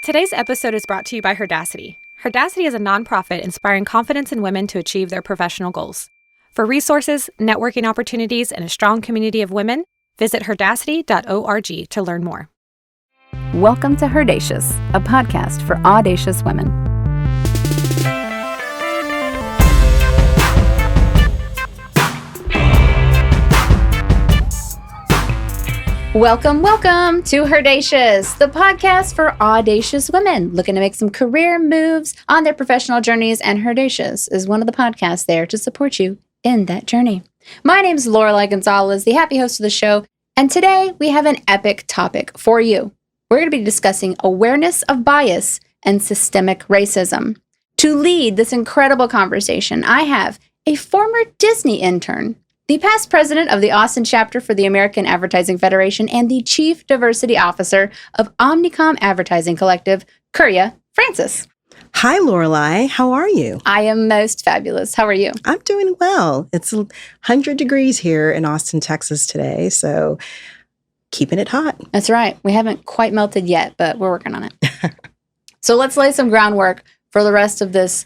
Today's episode is brought to you by HERdacity. HERdacity is a nonprofit inspiring confidence in women to achieve their professional goals. For resources, networking opportunities, and a strong community of women, visit HERdacity.org to learn more. Welcome to HERdacious, a podcast for audacious women. Welcome to HERdacious, the podcast for audacious women looking to make some career moves on their professional journeys, and HERdacious is one of the podcasts there to support you in that journey. My name is Lorelei Gonzalez, the happy host of the show, and today we have an epic topic for you. We're going to be discussing awareness of bias and systemic racism. To lead this incredible conversation, I have a former Disney intern, the past president of the Austin chapter for the American Advertising Federation, and the chief diversity officer of Omnicom Advertising Collective, Kirya Francis. Hi, Lorelei. How are you? I am most fabulous. How are you? I'm doing well. It's 100 degrees here in Austin, Texas today, so keeping it hot. That's right. We haven't quite melted yet, but we're working on it. So let's lay some groundwork for the rest of this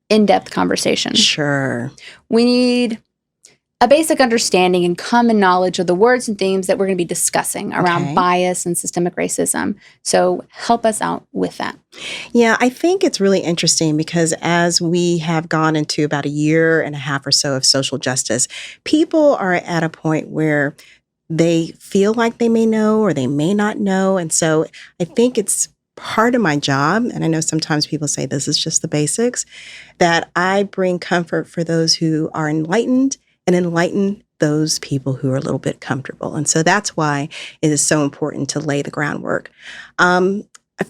in-depth conversation. Sure. We need a basic understanding and common knowledge of the words and themes that we're going to be discussing around bias and systemic racism. So help us out with that. Yeah, I think it's really interesting because as we have gone into about a year and a half or so of social justice, people are at a point where they feel like they may know or they may not know. And so I think it's part of my job, and I know sometimes people say this is just the basics, that I bring comfort for those who are enlightened and enlighten those people who are a little bit comfortable. And so that's why it is so important to lay the groundwork. I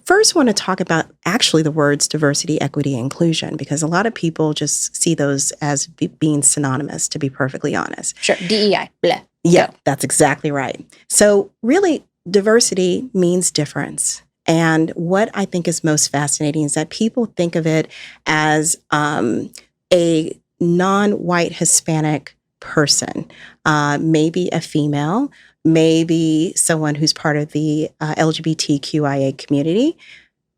first want to talk about actually the words diversity, equity, and inclusion, because a lot of people just see those as being synonymous, to be perfectly honest. Sure. DEI. Blah. Yeah, that's exactly right. So really, diversity means difference. And what I think is most fascinating is that people think of it as a non-white Hispanic person, maybe a female, maybe someone who's part of the LGBTQIA community.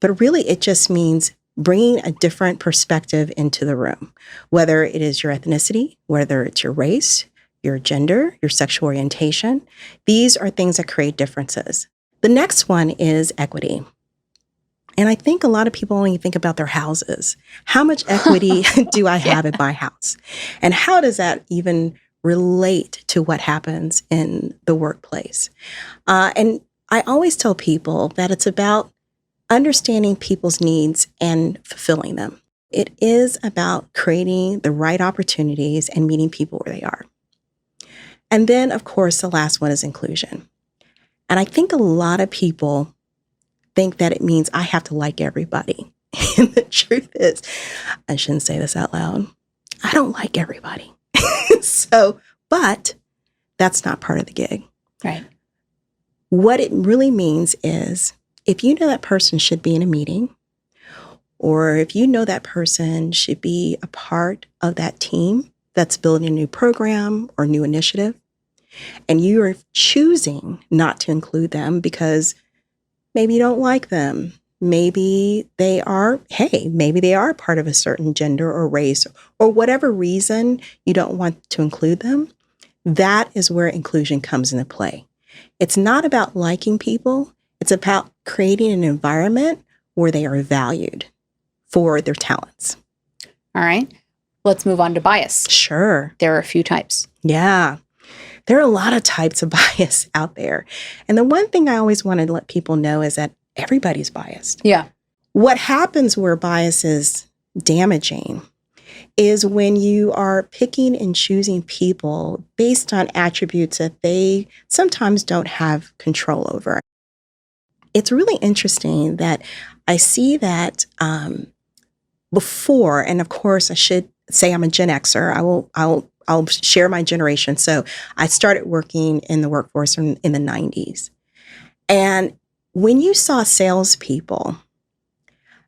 But really, it just means bringing a different perspective into the room, whether it is your ethnicity, whether it's your race, your gender, your sexual orientation. These are things that create differences. The next one is equity. And I think a lot of people only think about their houses. How much equity do I have in my house? And how does that even relate to what happens in the workplace? And I always tell people that it's about understanding people's needs and fulfilling them. It is about creating the right opportunities and meeting people where they are. And then, of course, the last one is inclusion. And I think a lot of people think that it means I have to like everybody. And the truth is, I shouldn't say this out loud, I don't like everybody. But that's not part of the gig. Right. What it really means is if you know that person should be in a meeting, or if you know that person should be a part of that team that's building a new program or new initiative, and you are choosing not to include them because maybe you don't like them. Maybe they are part of a certain gender or race, or whatever reason you don't want to include them. That is where inclusion comes into play. It's not about liking people. It's about creating an environment where they are valued for their talents. All right. Let's move on to bias. Sure. There are a few types. Yeah. There are a lot of types of bias out there. And the one thing I always want to let people know is that everybody's biased. Yeah. What happens where bias is damaging is when you are picking and choosing people based on attributes that they sometimes don't have control over. It's really interesting that I see that before, and of course I should say I'm a Gen Xer. I'll share my generation. So I started working in the workforce in the 90s. And when you saw salespeople,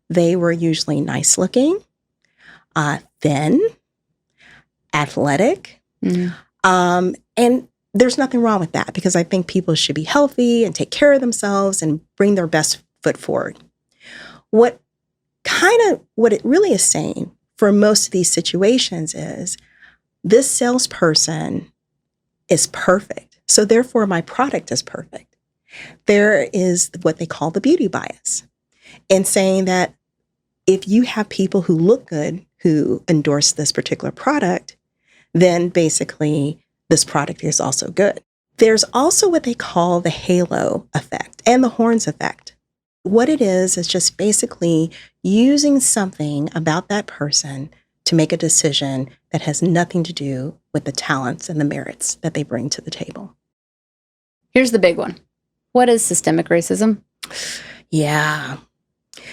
they were usually nice looking, thin, athletic. And there's nothing wrong with that because I think people should be healthy and take care of themselves and bring their best foot forward. What it really is saying for most of these situations is this salesperson is perfect. So therefore my product is perfect. There is what they call the beauty bias in saying that if you have people who look good, who endorse this particular product, then basically this product is also good. There's also what they call the halo effect and the horns effect. What it is just basically using something about that person to make a decision that has nothing to do with the talents and the merits that they bring to the table. Here's the big one. What is systemic racism? Yeah.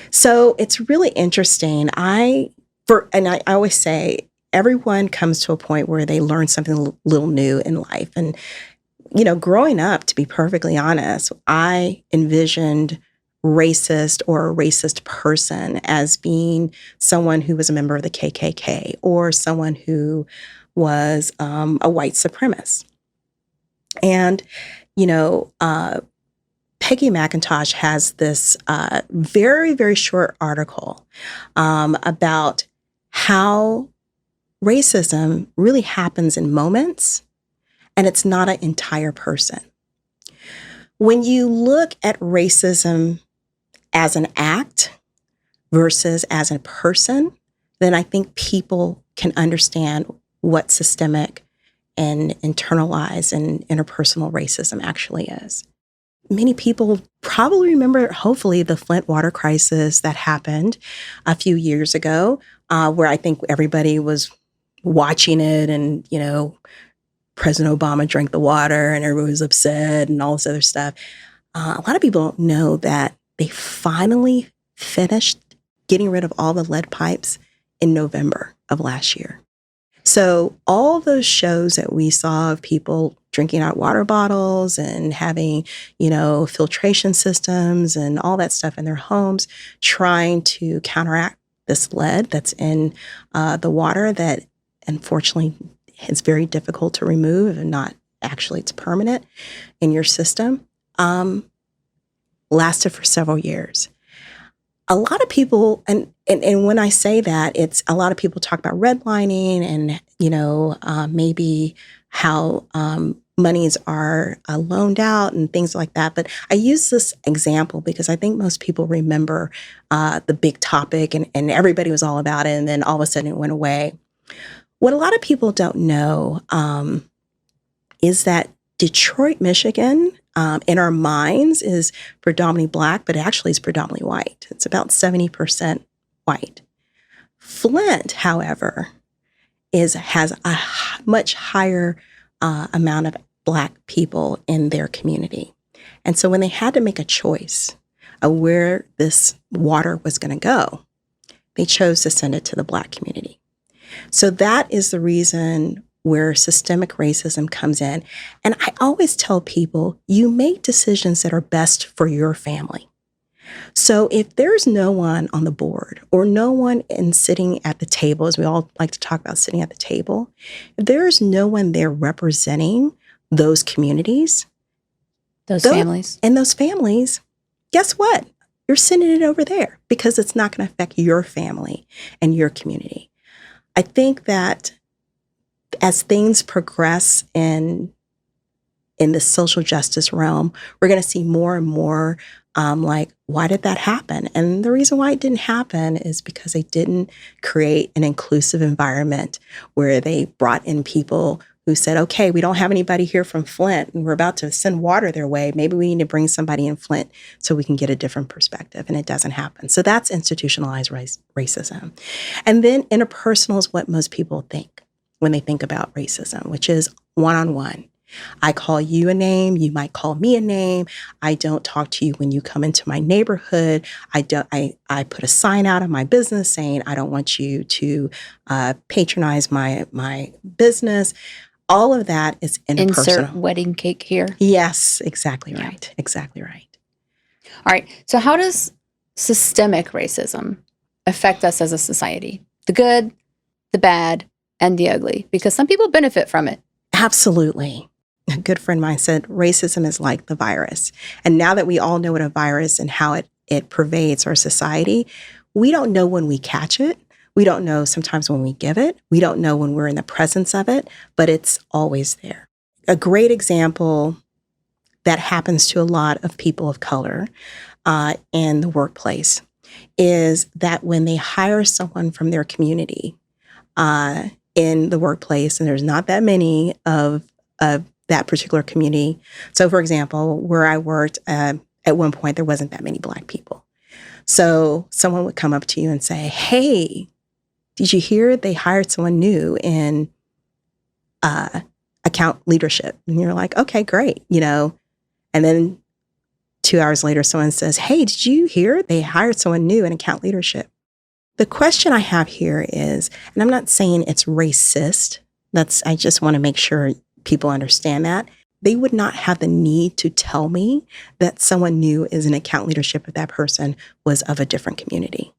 So it's really interesting. I always say everyone comes to a point where they learn something a little new in life. And, growing up, to be perfectly honest, I envisioned racist or a racist person as being someone who was a member of the KKK or someone who was a white supremacist. And, Peggy McIntosh has this very, very short article about how racism really happens in moments, and it's not an entire person. When you look at racism as an act versus as a person, then I think people can understand what systemic and internalized and interpersonal racism actually is. Many people probably remember, hopefully, the Flint water crisis that happened a few years ago, where I think everybody was watching it and, President Obama drank the water and everyone was upset and all this other stuff. A lot of people don't know that they finally finished getting rid of all the lead pipes in November of last year. So all those shows that we saw of people drinking out water bottles and having, filtration systems and all that stuff in their homes, trying to counteract this lead that's in the water that unfortunately is very difficult to remove and not actually it's permanent in your system, lasted for several years. A lot of people, and when I say that, it's a lot of people talk about redlining and, maybe how monies are loaned out and things like that. But I use this example because I think most people remember the big topic and everybody was all about it. And then all of a sudden it went away. What a lot of people don't know is that Detroit, Michigan, in our minds is predominantly Black, but actually is predominantly white. It's about 70% white. Flint, however, has a much higher amount of Black people in their community. And so when they had to make a choice of where this water was going to go, they chose to send it to the Black community. So that is the reason where systemic racism comes in. And I always tell people, you make decisions that are best for your family. So if there's no one on the board or no one in sitting at the table, as we all like to talk about sitting at the table, if there's no one there representing those communities, those families, guess what? You're sending it over there because it's not going to affect your family and your community. I think that as things progress in the social justice realm, we're going to see more and more like, why did that happen? And the reason why it didn't happen is because they didn't create an inclusive environment where they brought in people who said, okay, we don't have anybody here from Flint and we're about to send water their way. Maybe we need to bring somebody in Flint so we can get a different perspective. And it doesn't happen. So that's institutionalized racism. And then interpersonal is what most people think when they think about racism, which is one-on-one. I call you a name. You might call me a name. I don't talk to you when you come into my neighborhood. I put a sign out of my business saying, I don't want you to patronize my business. All of that is interpersonal. Insert wedding cake here. Yes, exactly right. Yeah. Exactly right. All right. So how does systemic racism affect us as a society? The good, the bad, and the ugly? Because some people benefit from it. Absolutely. A good friend of mine said, racism is like the virus. And now that we all know what a virus and how it it pervades our society. We don't know when we catch it. We don't know sometimes when we give it. We don't know when we're in the presence of it, but it's always there. A great example that happens to a lot of people of color in the workplace is that when they hire someone from their community in the workplace, and there's not that many of that particular community. So, for example, where I worked, at one point, there wasn't that many Black people. So someone would come up to you and say, hey, did you hear they hired someone new in account leadership? And you're like, okay, great, And then 2 hours later, someone says, hey, did you hear they hired someone new in account leadership? The question I have here is, and I'm not saying it's racist. I just want to make sure people understand that. They would not have the need to tell me that someone new is in account leadership if that person was of a different community.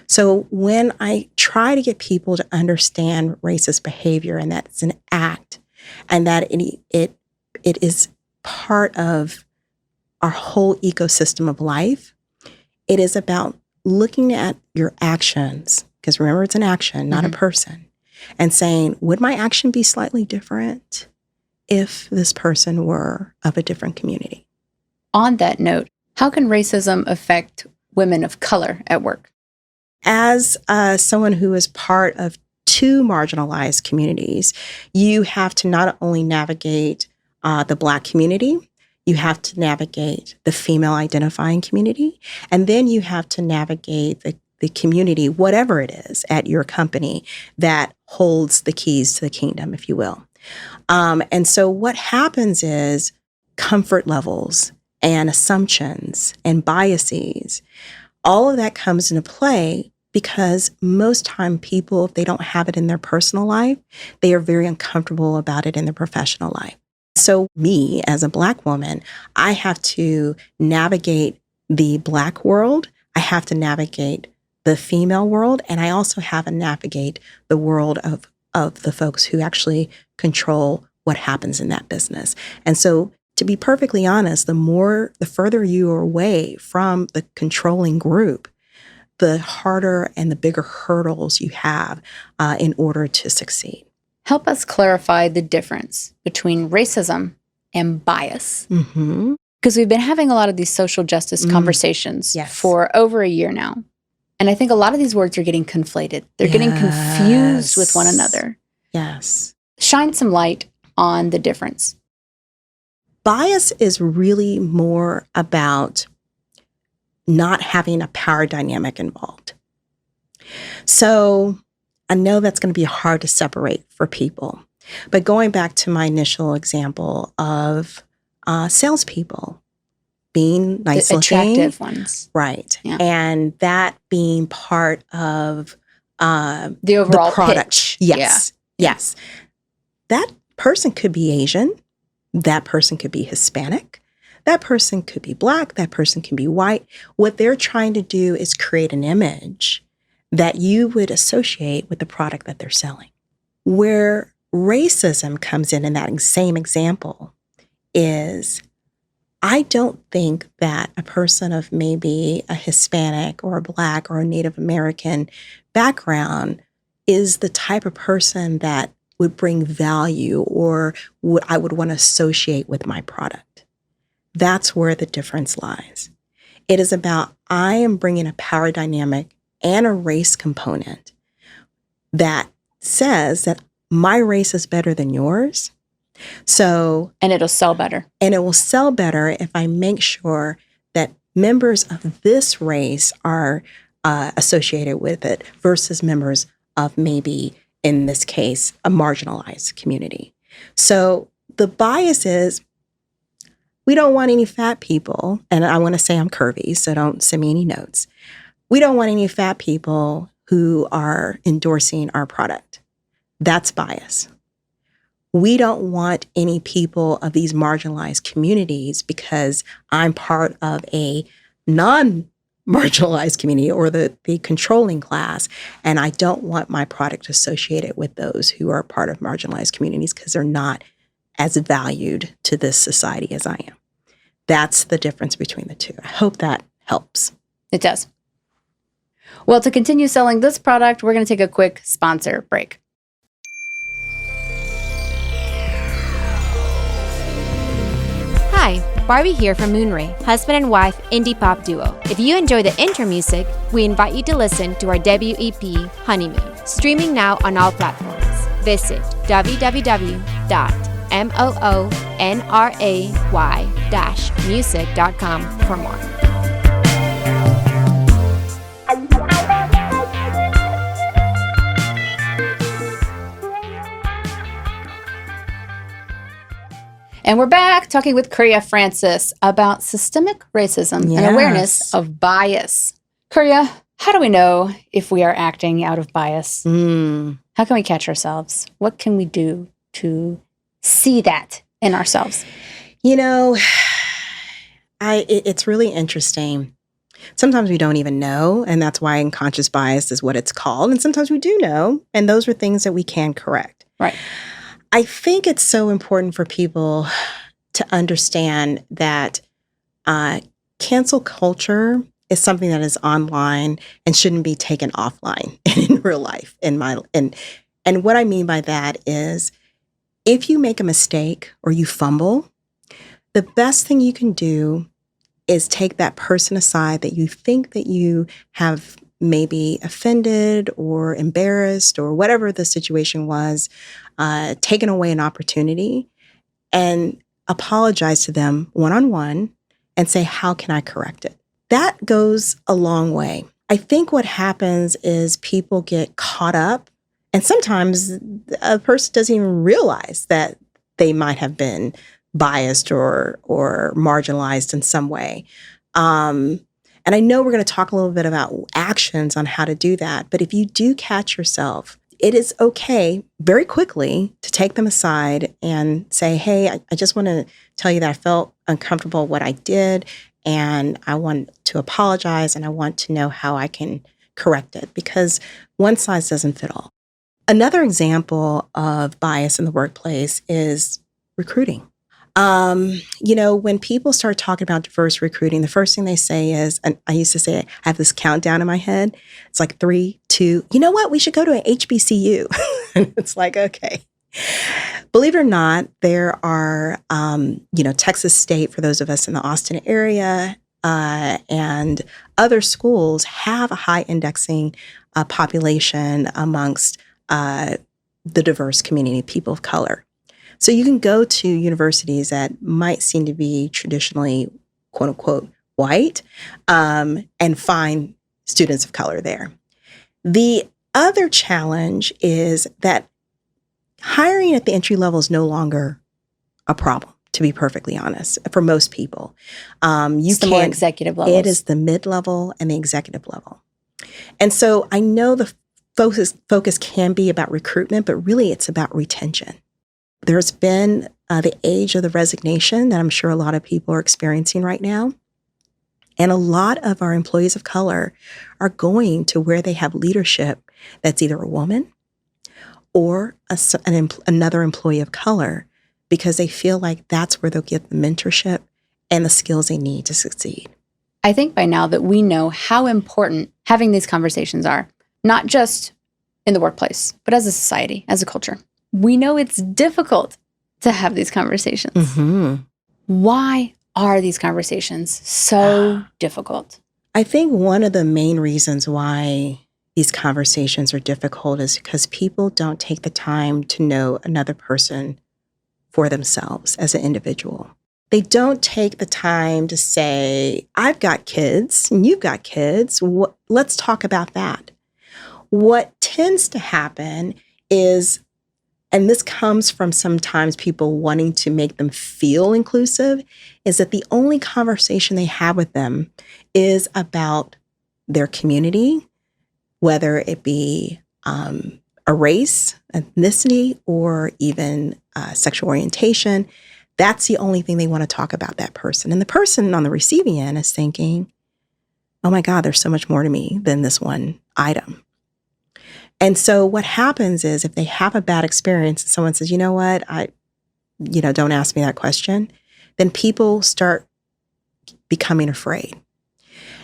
So when I try to get people to understand racist behavior and that it's an act and that it is part of our whole ecosystem of life, it is about looking at your actions, because remember, it's an action, not a person, and saying, would my action be slightly different if this person were of a different community? On that note, how can racism affect women of color at work? As someone who is part of two marginalized communities, you have to not only navigate the Black community, you have to navigate the female identifying community, and then you have to navigate the community, whatever it is, at your company that holds the keys to the kingdom, if you will. And so what happens is comfort levels and assumptions and biases, all of that comes into play because most time people, if they don't have it in their personal life, they are very uncomfortable about it in their professional life. So me, as a Black woman, I have to navigate the Black world. I have to navigate the female world. And I also have to navigate the world of the folks who actually control what happens in that business. And so to be perfectly honest, the further you are away from the controlling group, the harder and the bigger hurdles you have in order to succeed. Help us clarify the difference between racism and bias. Because we've been having a lot of these social justice conversations for over a year now. And I think a lot of these words are getting conflated. They're getting confused with one another. Yes. Shine some light on the difference. Bias is really more about not having a power dynamic involved. So I know that's going to be hard to separate for people. But going back to my initial example of salespeople being nice looking, attractive ones. Right. Yeah. And that being part of the overall product. pitch. Yes. Yeah. Yes. That person could be Asian. That person could be Hispanic. That person could be Black. That person can be white. What they're trying to do is create an image that you would associate with the product that they're selling. Where racism comes in that same example is, I don't think that a person of maybe a Hispanic or a Black or a Native American background is the type of person that would bring value or I would want to associate with my product. That's where the difference lies. It is about, I am bringing a power dynamic and a race component that says that my race is better than yours. And it'll sell better. And it will sell better if I make sure that members of this race are associated with it versus members of maybe, in this case, a marginalized community. So the bias is, we don't want any fat people, and I want to say I'm curvy, so don't send me any notes. We don't want any fat people who are endorsing our product. That's bias. We don't want any people of these marginalized communities because I'm part of a non-marginalized community or the controlling class, and I don't want my product associated with those who are part of marginalized communities because they're not as valued to this society as I am. That's the difference between the two. I hope that helps. It does. Well, to continue selling this product, we're going to take a quick sponsor break. Hi, Barbie here from Moonray, husband and wife indie pop duo. If you enjoy the intro music, we invite you to listen to our debut EP, Honeymoon, streaming now on all platforms. Visit www.moonray-music.com for more. And we're back talking with Kirya Francis about systemic racism and awareness of bias. Kirya, how do we know if we are acting out of bias? How can we catch ourselves? What can we do to see that in ourselves? You know, it's really interesting. Sometimes we don't even know, and that's why unconscious bias is what it's called. And sometimes we do know, and those are things that we can correct. Right. I think it's so important for people to understand that cancel culture is something that is online and shouldn't be taken offline in real life. And what I mean by that is, if you make a mistake or you fumble, the best thing you can do is take that person aside that you think that you have maybe offended or embarrassed or whatever the situation was, taken away an opportunity, and apologize to them one-on-one and say, how can I correct it? That goes a long way. I think what happens is people get caught up, and sometimes a person doesn't even realize that they might have been biased or marginalized in some way. And I know we're going to talk a little bit about actions on how to do that, but if you do catch yourself, it is okay very quickly to take them aside and say, hey, I just want to tell you that I felt uncomfortable what I did, and I want to apologize, and I want to know how I can correct it, because one size doesn't fit all. Another example of bias in the workplace is recruiting. When people start talking about diverse recruiting, the first thing they say is, and I used to say, I have this countdown in my head. It's like 3, 2, you know what? We should go to an HBCU. And it's like, okay. Believe it or not, there are, Texas State, for those of us in the Austin area, and other schools have a high indexing population amongst the diverse community, people of color. So you can go to universities that might seem to be traditionally, quote unquote, white, and find students of color there. The other challenge is that hiring at the entry level is no longer a problem, to be perfectly honest, for most people. It's the more executive levels. It is the mid-level and the executive level. And so I know the focus can be about recruitment, but really it's about retention. There's been the age of the resignation that I'm sure a lot of people are experiencing right now. And a lot of our employees of color are going to where they have leadership that's either a woman or another employee of color, because they feel like that's where they'll get the mentorship and the skills they need to succeed. I think by now that we know how important having these conversations are, not just in the workplace, but as a society, as a culture. We know it's difficult to have these conversations. Mm-hmm. Why are these conversations so difficult? I think one of the main reasons why these conversations are difficult is because people don't take the time to know another person for themselves as an individual. They don't take the time to say, I've got kids and you've got kids. Let's talk about that. What tends to happen is, and this comes from sometimes people wanting to make them feel inclusive, is that the only conversation they have with them is about their community, whether it be a race, ethnicity, or even sexual orientation. That's the only thing they want to talk about that person. And the person on the receiving end is thinking, oh my God, there's so much more to me than this one item. And so what happens is, if they have a bad experience and someone says, you know what, don't ask me that question, then people start becoming afraid.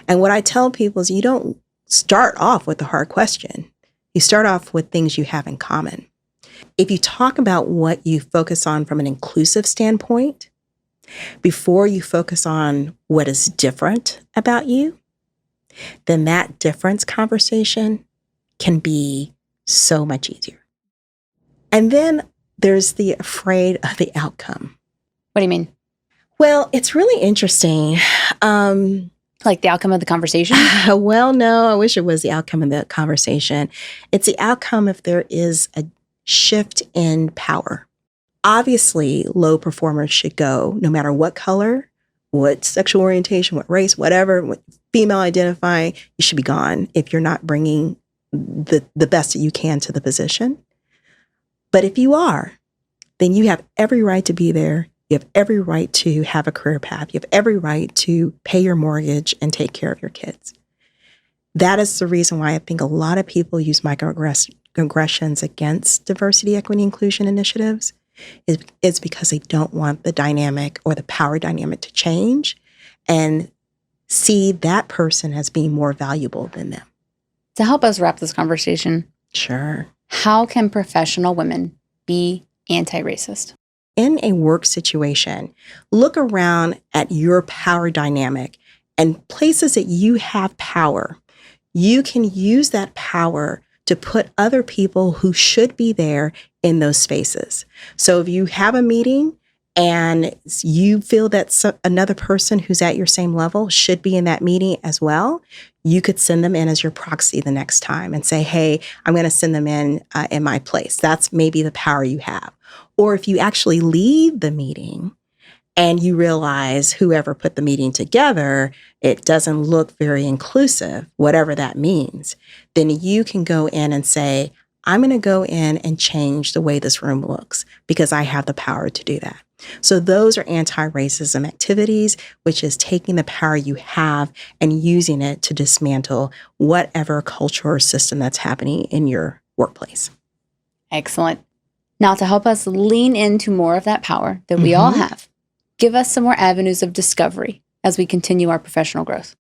And what I tell people is you don't start off with a hard question. You start off with things you have in common. If you talk about what you focus on from an inclusive standpoint, before you focus on what is different about you, then that difference conversation can be so much easier. And then there's the afraid of the outcome. What do you mean? Well, it's really interesting. Like the outcome of the conversation? Well, no, I wish it was the outcome of the conversation. It's the outcome if there is a shift in power. Obviously, low performers should go no matter what color, what sexual orientation, what race, whatever, what female identifying, you should be gone if you're not bringing the best that you can to the position. But if you are, then you have every right to be there. You have every right to have a career path. You have every right to pay your mortgage and take care of your kids. That is the reason why I think a lot of people use microaggressions against diversity, equity, inclusion initiatives is because they don't want the dynamic or the power dynamic to change and see that person as being more valuable than them. To help us wrap this conversation, Sure. how can professional women be anti-racist? In a work situation, look around at your power dynamic and places that you have power. You can use that power to put other people who should be there in those spaces. So if you have a meeting and you feel that another person who's at your same level should be in that meeting as well, you could send them in as your proxy the next time and say, hey, I'm going to send them in my place. That's maybe the power you have. Or if you actually leave the meeting and you realize whoever put the meeting together, it doesn't look very inclusive, whatever that means, then you can go in and say, I'm going to go in and change the way this room looks because I have the power to do that. So those are anti-racism activities, which is taking the power you have and using it to dismantle whatever culture or system that's happening in your workplace. Excellent. Now, to help us lean into more of that power that we all have, give us some more avenues of discovery as we continue our professional growth.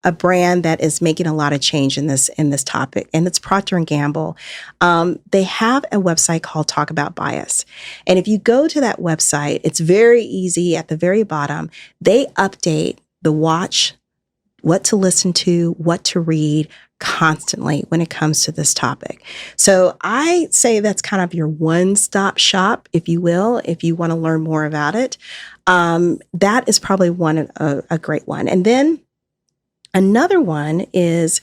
A brand that is making a lot of change in this topic, and it's Procter & Gamble. They have a website called Talk About Bias. And if you go to that website, it's very easy. At the very bottom, they update the watch, what to listen to, what to read constantly when it comes to this topic. So I say that's kind of your one-stop shop, if you will, if you want to learn more about it. That is probably a great one. And then another one is,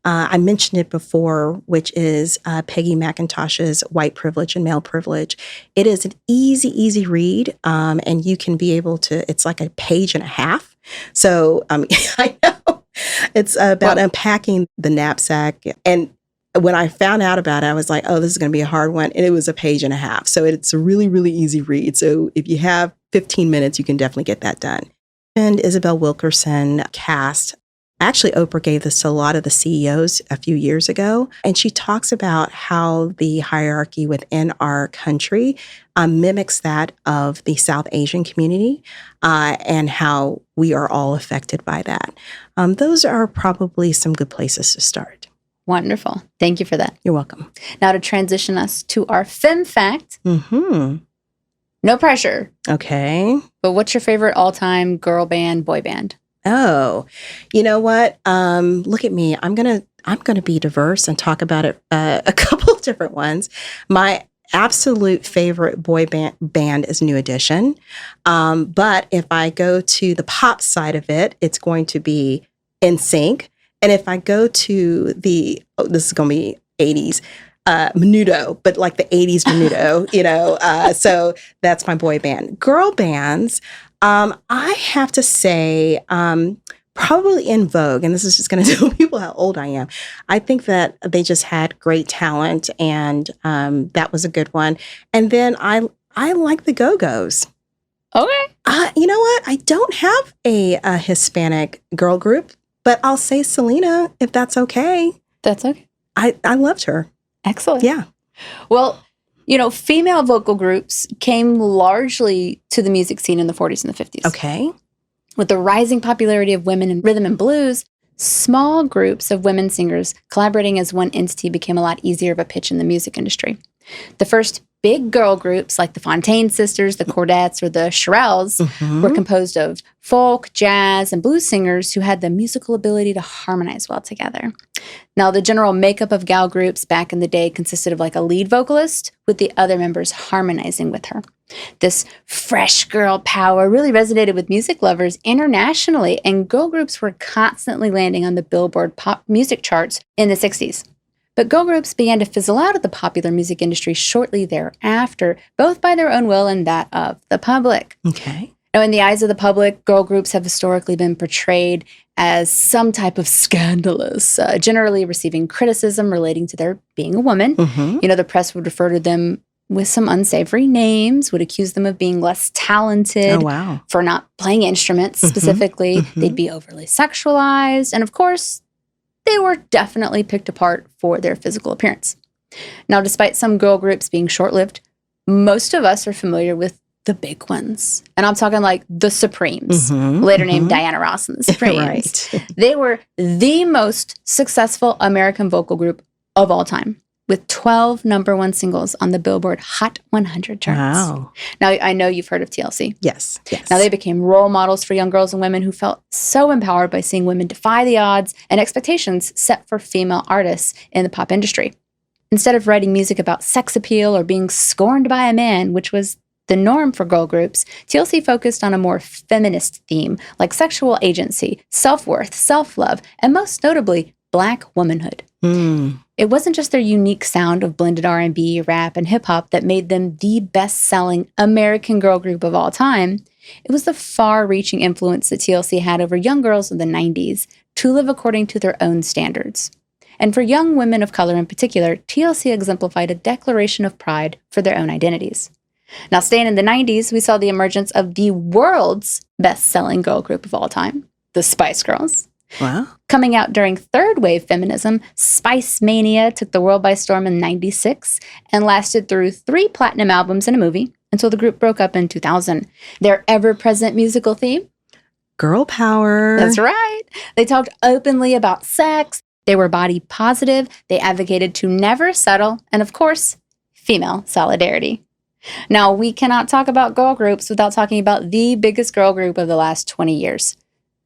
I mentioned it before, which is Peggy McIntosh's White Privilege and Male Privilege. It is an easy read, and you can be able to, it's like a page and a half. So I know it's about unpacking the knapsack. And when I found out about it, I was like, oh, this is going to be a hard one. And it was a page and a half. So it's a really easy read. So if you have 15 minutes, you can definitely get that done. And Isabel Wilkerson cast. Actually, Oprah gave this to a lot of the CEOs a few years ago, and she talks about how the hierarchy within our country mimics that of the South Asian community and how we are all affected by that. Those are probably some good places to start. Wonderful. Thank you for that. You're welcome. Now to transition us to our Femme fact. No pressure. Okay. But what's your favorite all-time girl band, boy band? Oh, you know what? Look at me. I'm gonna be diverse and talk about it. A couple of different ones. My absolute favorite boy band is New Edition. But if I go to the pop side of it, it's going to be NSYNC. And if I go to this is going to be 80s. Menudo, but like the 80s Menudo, so that's my boy band. Girl bands, I have to say, probably In Vogue, and this is just going to tell people how old I am. I think that they just had great talent, and that was a good one. And then I like the Go-Go's. Okay. You know what? I don't have a Hispanic girl group, but I'll say Selena, if that's okay. That's okay. I loved her. Excellent. Yeah. Well, female vocal groups came largely to the music scene in the 40s and the 50s. Okay. With the rising popularity of women in rhythm and blues, Small groups of women singers collaborating as one entity became a lot easier of a pitch in the music industry. The first big girl groups like the Fontaine Sisters, the Chordettes, or the Shirelles were composed of folk, jazz, and blues singers who had the musical ability to harmonize well together. Now, the general makeup of gal groups back in the day consisted of like a lead vocalist with the other members harmonizing with her. This fresh girl power really resonated with music lovers internationally, and girl groups were constantly landing on the Billboard pop music charts in the 60s. But girl groups began to fizzle out of the popular music industry shortly thereafter, both by their own will and that of the public. Okay. Now, in the eyes of the public, girl groups have historically been portrayed as some type of scandalous, generally receiving criticism relating to their being a woman. The press would refer to them with some unsavory names, would accuse them of being less talented for not playing instruments specifically. They'd be overly sexualized. And of course, they were definitely picked apart for their physical appearance. Now, despite some girl groups being short-lived, most of us are familiar with the big ones. And I'm talking like the Supremes, later named Diana Ross and the Supremes. They were the most successful American vocal group of all time, with 12 number one singles on the Billboard Hot 100 charts. Wow. Now, I know you've heard of TLC. Yes. Now, they became role models for young girls and women who felt so empowered by seeing women defy the odds and expectations set for female artists in the pop industry. Instead of writing music about sex appeal or being scorned by a man, which was the norm for girl groups, TLC focused on a more feminist theme like sexual agency, self-worth, self-love, and most notably, Black womanhood. It wasn't just their unique sound of blended R&B, rap, and hip-hop that made them the best-selling American girl group of all time. It was the far-reaching influence that TLC had over young girls in the 90s to live according to their own standards. And for young women of color in particular, TLC exemplified a declaration of pride for their own identities. Now, staying in the 90s, we saw the emergence of the world's best-selling girl group of all time, the Spice Girls. Wow. Coming out during third wave feminism, Spice Mania took the world by storm in '96 and lasted through 3 platinum albums and a movie until the group broke up in 2000. Their ever-present musical theme? Girl power. That's right. They talked openly about sex. They were body positive. They advocated to never settle. And of course, female solidarity. Now, we cannot talk about girl groups without talking about the biggest girl group of the last 20 years.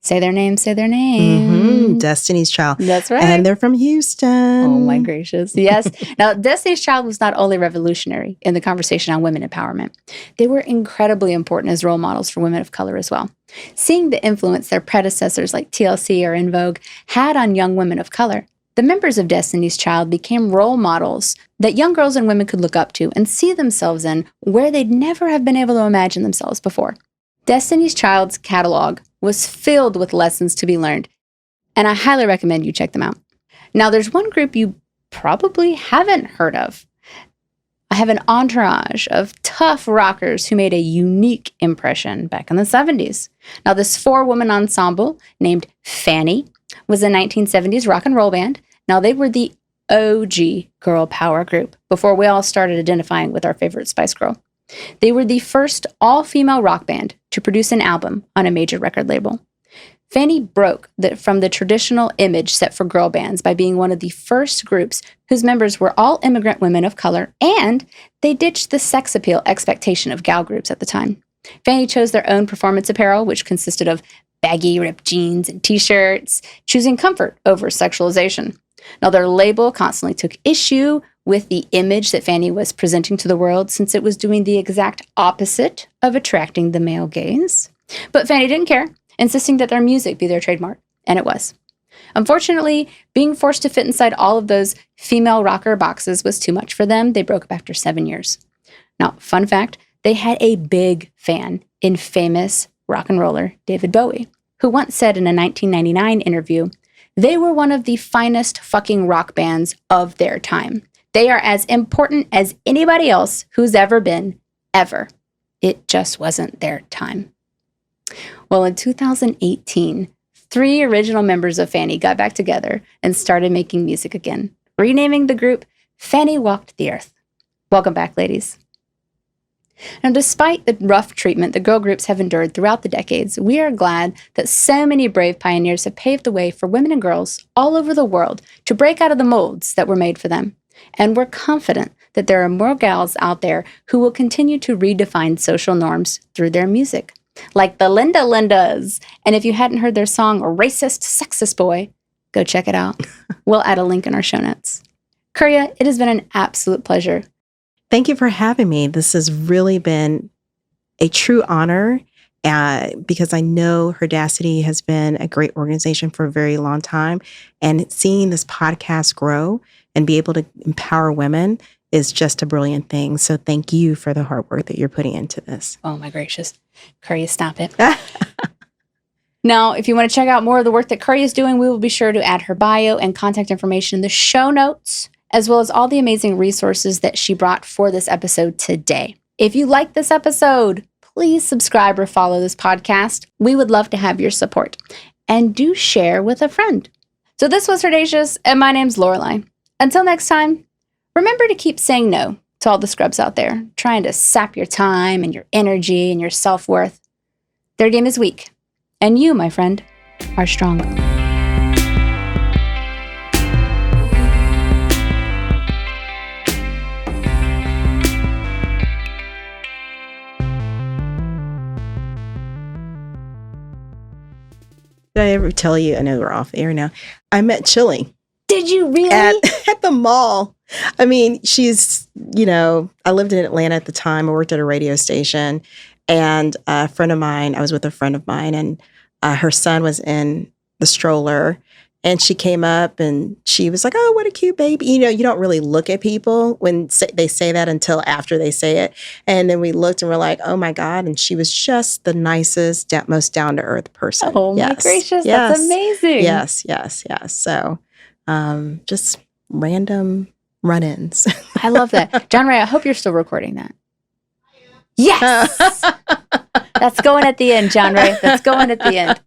Say their name, say their name. Destiny's Child. That's right. And they're from Houston. Oh, my gracious. Yes. Now, Destiny's Child was not only revolutionary in the conversation on women empowerment, they were incredibly important as role models for women of color as well. Seeing the influence their predecessors like TLC or En Vogue had on young women of color, the members of Destiny's Child became role models that young girls and women could look up to and see themselves in where they'd never have been able to imagine themselves before. Destiny's Child's catalog was filled with lessons to be learned, and I highly recommend you check them out. Now, there's one group you probably haven't heard of. I have an entourage of tough rockers who made a unique impression back in the 70s. Now, this 4-woman ensemble named Fanny was a 1970s rock and roll band. Now, they were the OG girl power group before we all started identifying with our favorite Spice Girl. They were the first all-female rock band to produce an album on a major record label. Fanny broke from the traditional image set for girl bands by being one of the first groups whose members were all immigrant women of color, and they ditched the sex appeal expectation of gal groups at the time. Fanny chose their own performance apparel, which consisted of baggy ripped jeans and t-shirts, choosing comfort over sexualization. Now, their label constantly took issue with the image that Fanny was presenting to the world, since it was doing the exact opposite of attracting the male gaze. But Fanny didn't care, insisting that their music be their trademark, and it was. Unfortunately, being forced to fit inside all of those female rocker boxes was too much for them. They broke up after 7 years. Now, fun fact, they had a big fan in famous rock and roller David Bowie, who once said in a 1999 interview, "They were one of the finest fucking rock bands of their time. They are as important as anybody else who's ever been, ever. It just wasn't their time." Well, in 2018, 3 original members of Fanny got back together and started making music again, renaming the group Fanny Walked the Earth. Welcome back, ladies. Now, despite the rough treatment the girl groups have endured throughout the decades, we are glad that so many brave pioneers have paved the way for women and girls all over the world to break out of the molds that were made for them. And we're confident that there are more gals out there who will continue to redefine social norms through their music, like the Lindas. And if you hadn't heard their song, Racist, Sexist Boy, go check it out. We'll add a link in our show notes. Kirya, it has been an absolute pleasure. Thank you for having me. This has really been a true honor because I know HERdacity has been a great organization for a very long time. And seeing this podcast grow and be able to empower women is just a brilliant thing. So thank you for the hard work that you're putting into this. Oh, my gracious. Kirya, stop it. Now, if you want to check out more of the work that Kirya is doing, we will be sure to add her bio and contact information in the show notes, as well as all the amazing resources that she brought for this episode today. If you like this episode, please subscribe or follow this podcast. We would love to have your support. And do share with a friend. So this was HERdacious, and my name's Lorelei. Until next time, remember to keep saying no to all the scrubs out there, trying to sap your time and your energy and your self-worth. Their game is weak, and you, my friend, are strong. Did I ever tell you? I know we're off the air now. I met Chili. Did you really? At the mall. I mean, she's, I lived in Atlanta at the time. I worked at a radio station. And a friend of mine, I was with a friend of mine, and her son was in the stroller. And she came up and she was like, oh, what a cute baby. You don't really look at people when they say that until after they say it. And then we looked and we're like, oh my God. And she was just the nicest, most down-to-earth person. Oh my gracious. Yes. That's amazing. Yes. So just random run-ins. I love that. John Ray, I hope you're still recording that. Yes. That's going at the end, John Ray. That's going at the end.